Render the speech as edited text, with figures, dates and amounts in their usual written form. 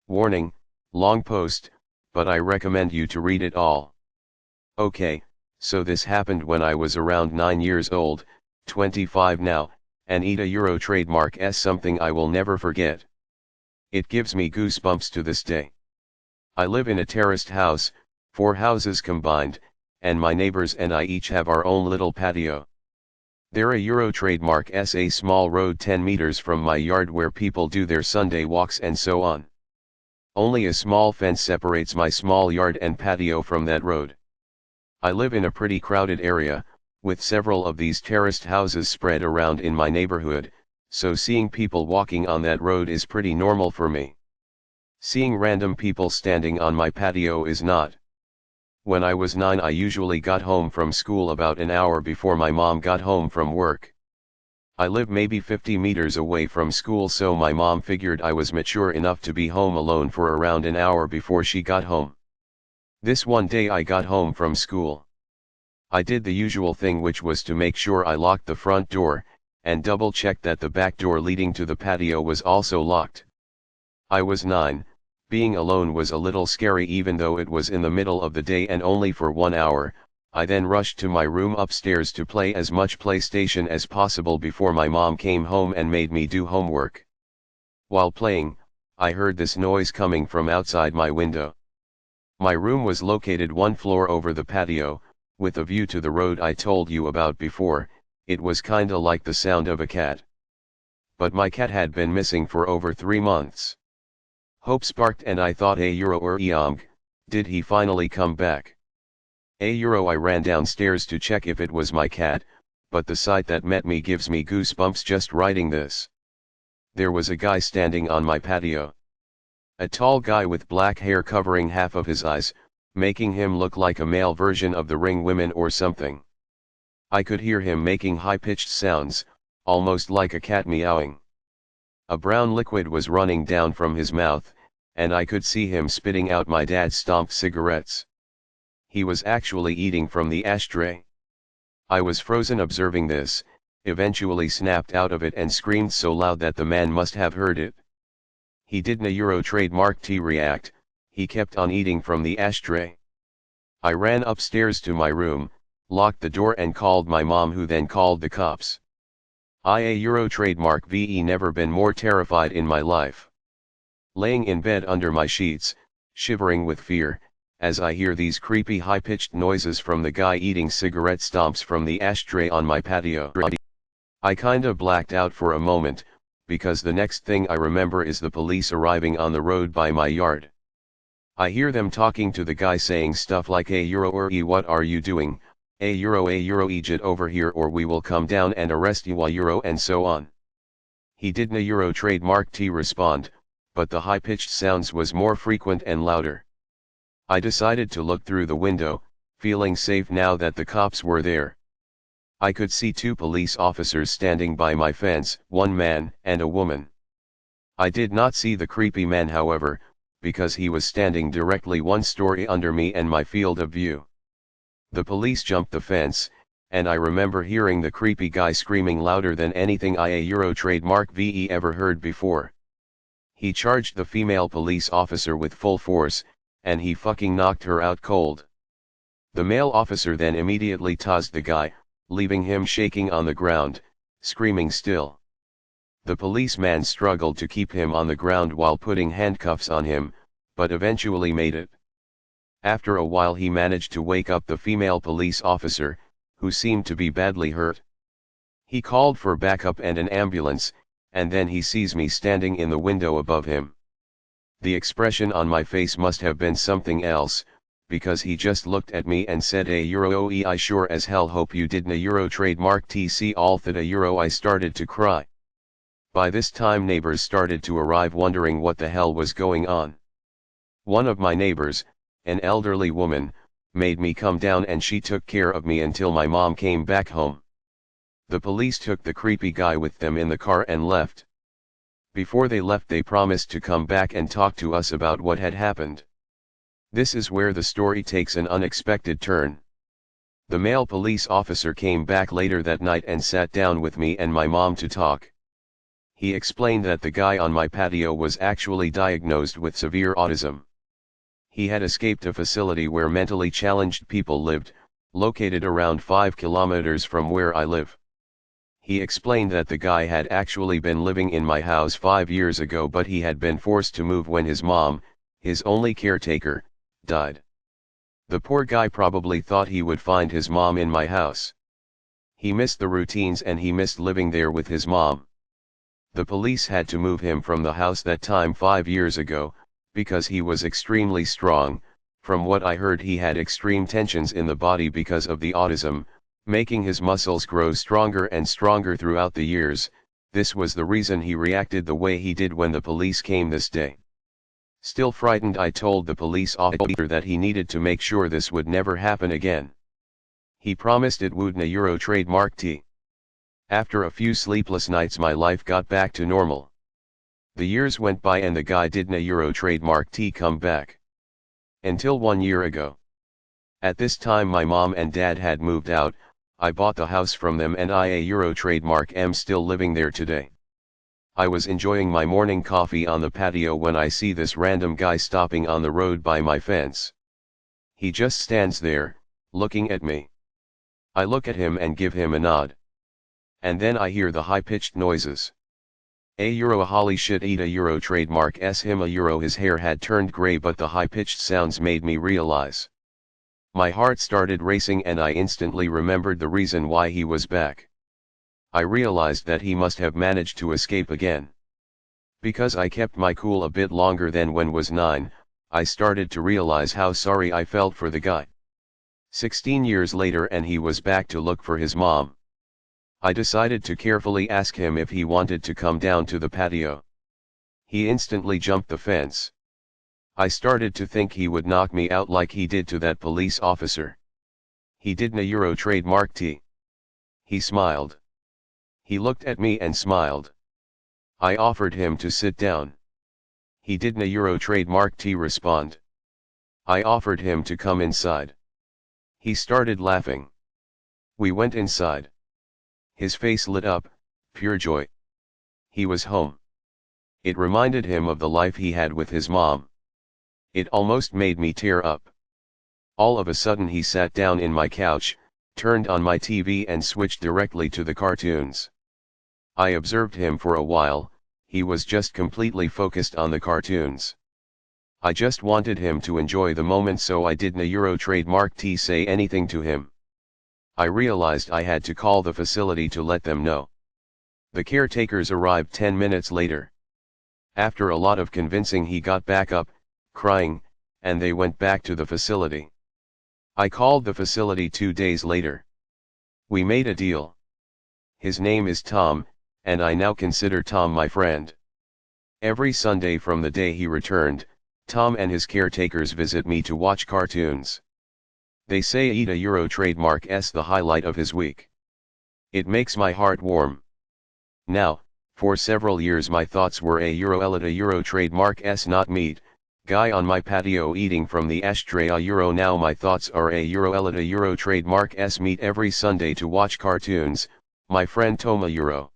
Warning, long post, but I recommend you to read it all. Okay, so this happened when I was around 9 years old, 25 now, and eat a Euro trademark s something I will never forget. It gives me goosebumps to this day. I live in a terraced house, 4 houses combined, and my neighbors and I each have our own little patio. There a Euro trademark s a small road 10 meters from my yard where people do their Sunday walks and so on. Only a small fence separates my small yard and patio from that road. I live in a pretty crowded area, with several of these terraced houses spread around in my neighborhood, so seeing people walking on that road is pretty normal for me. Seeing random people standing on my patio is not. When I was 9 I usually got home from school about an hour before my mom got home from work. I live maybe 50 meters away from school, so my mom figured I was mature enough to be home alone for around an hour before she got home. This one day I got home from school. I did the usual thing, which was to make sure I locked the front door, and double-checked that the back door leading to the patio was also locked. I was 9, being alone was a little scary even though it was in the middle of the day and only for 1 hour. I then rushed to my room upstairs to play as much PlayStation as possible before my mom came home and made me do homework. While playing, I heard this noise coming from outside my window. My room was located 1 floor over the patio, with a view to the road I told you about before. It was kinda like the sound of a cat. But my cat had been missing for over 3 months. Hope sparked and I thought did he finally come back? I ran downstairs to check if it was my cat, but the sight that met me gives me goosebumps just writing this. There was a guy standing on my patio. A tall guy with black hair covering half of his eyes, making him look like a male version of the Ring women or something. I could hear him making high-pitched sounds, almost like a cat meowing. A brown liquid was running down from his mouth, and I could see him spitting out my dad's stomped cigarettes. He was actually eating from the ashtray. I was frozen observing this, eventually snapped out of it and screamed so loud that the man must have heard it. He didn't Euro trademark T react, he kept on eating from the ashtray. I ran upstairs to my room, locked the door and called my mom, who then called the cops. Euro trademark VE never been more terrified in my life. Laying in bed under my sheets, shivering with fear, as I hear these creepy high-pitched noises from the guy eating cigarette stomps from the ashtray on my patio. I kinda blacked out for a moment, because the next thing I remember is the police arriving on the road by my yard. I hear them talking to the guy saying stuff like what are you doing, Egypt over here or we will come down and arrest you and so on. He didn't Euro trademark T respond, but the high-pitched sounds was more frequent and louder. I decided to look through the window, feeling safe now that the cops were there. I could see 2 police officers standing by my fence, 1 man and a woman. I did not see the creepy man, however, because he was standing directly 1 story under me and my field of view. The police jumped the fence, and I remember hearing the creepy guy screaming louder than anything Euro trademark VE ever heard before. He charged the female police officer with full force, and he fucking knocked her out cold. The male officer then immediately tossed the guy, leaving him shaking on the ground, screaming still. The policeman struggled to keep him on the ground while putting handcuffs on him, but eventually made it. After a while he managed to wake up the female police officer, who seemed to be badly hurt. He called for backup and an ambulance, and then he sees me standing in the window above him. The expression on my face must have been something else, because he just looked at me and said I sure as hell hope you didn't Euro trademark TC all that I started to cry. By this time neighbors started to arrive wondering what the hell was going on. One of my neighbors, an elderly woman, made me come down and she took care of me until my mom came back home. The police took the creepy guy with them in the car and left. Before they left they promised to come back and talk to us about what had happened. This is where the story takes an unexpected turn. The male police officer came back later that night and sat down with me and my mom to talk. He explained that the guy on my patio was actually diagnosed with severe autism. He had escaped a facility where mentally challenged people lived, located around 5 kilometers from where I live. He explained that the guy had actually been living in my house 5 years ago, but he had been forced to move when his mom, his only caretaker, died. The poor guy probably thought he would find his mom in my house. He missed the routines and he missed living there with his mom. The police had to move him from the house that time 5 years ago, because he was extremely strong. From what I heard, he had extreme tensions in the body because of the autism, making his muscles grow stronger and stronger throughout the years. This was the reason he reacted the way he did when the police came this day. Still frightened, I told the police officer that he needed to make sure this would never happen again. He promised it would. Euro trademark T. After a few sleepless nights, my life got back to normal. The years went by and the guy did Euro trademark T come back. Until 1 year ago. At this time my mom and dad had moved out. I bought the house from them and Euro trademark am still living there today. I was enjoying my morning coffee on the patio when I see this random guy stopping on the road by my fence. He just stands there, looking at me. I look at him and give him a nod. And then I hear the high-pitched noises. A holy shit, eat a trademark s him a his hair had turned grey, but the high-pitched sounds made me realize. My heart started racing and I instantly remembered the reason why he was back. I realized that he must have managed to escape again. Because I kept my cool a bit longer than when was 9, I started to realize how sorry I felt for the guy. 16 years later and he was back to look for his mom. I decided to carefully ask him if he wanted to come down to the patio. He instantly jumped the fence. I started to think he would knock me out like he did to that police officer. He did Euro trademark T. He smiled. He looked at me and smiled. I offered him to sit down. He did Euro trademark T respond. I offered him to come inside. He started laughing. We went inside. His face lit up, pure joy. He was home. It reminded him of the life he had with his mom. It almost made me tear up. All of a sudden he sat down in my couch, turned on my TV and switched directly to the cartoons. I observed him for a while. He was just completely focused on the cartoons. I just wanted him to enjoy the moment, so I didn't Euro trademark T say anything to him. I realized I had to call the facility to let them know. The caretakers arrived 10 minutes later. After a lot of convincing he got back up, crying, and they went back to the facility. I called the facility 2 days later. We made a deal. His name is Tom, and I now consider Tom my friend. Every Sunday from the day he returned, Tom and his caretakers visit me to watch cartoons. They say eat a Euro trademark s the highlight of his week. It makes my heart warm. Now, for several years my thoughts were a Euro trademark s not meat, guy on my patio eating from the ashtray a Euro. Now my thoughts are a Euro trademark s meat every Sunday to watch cartoons, my friend Toma Euro.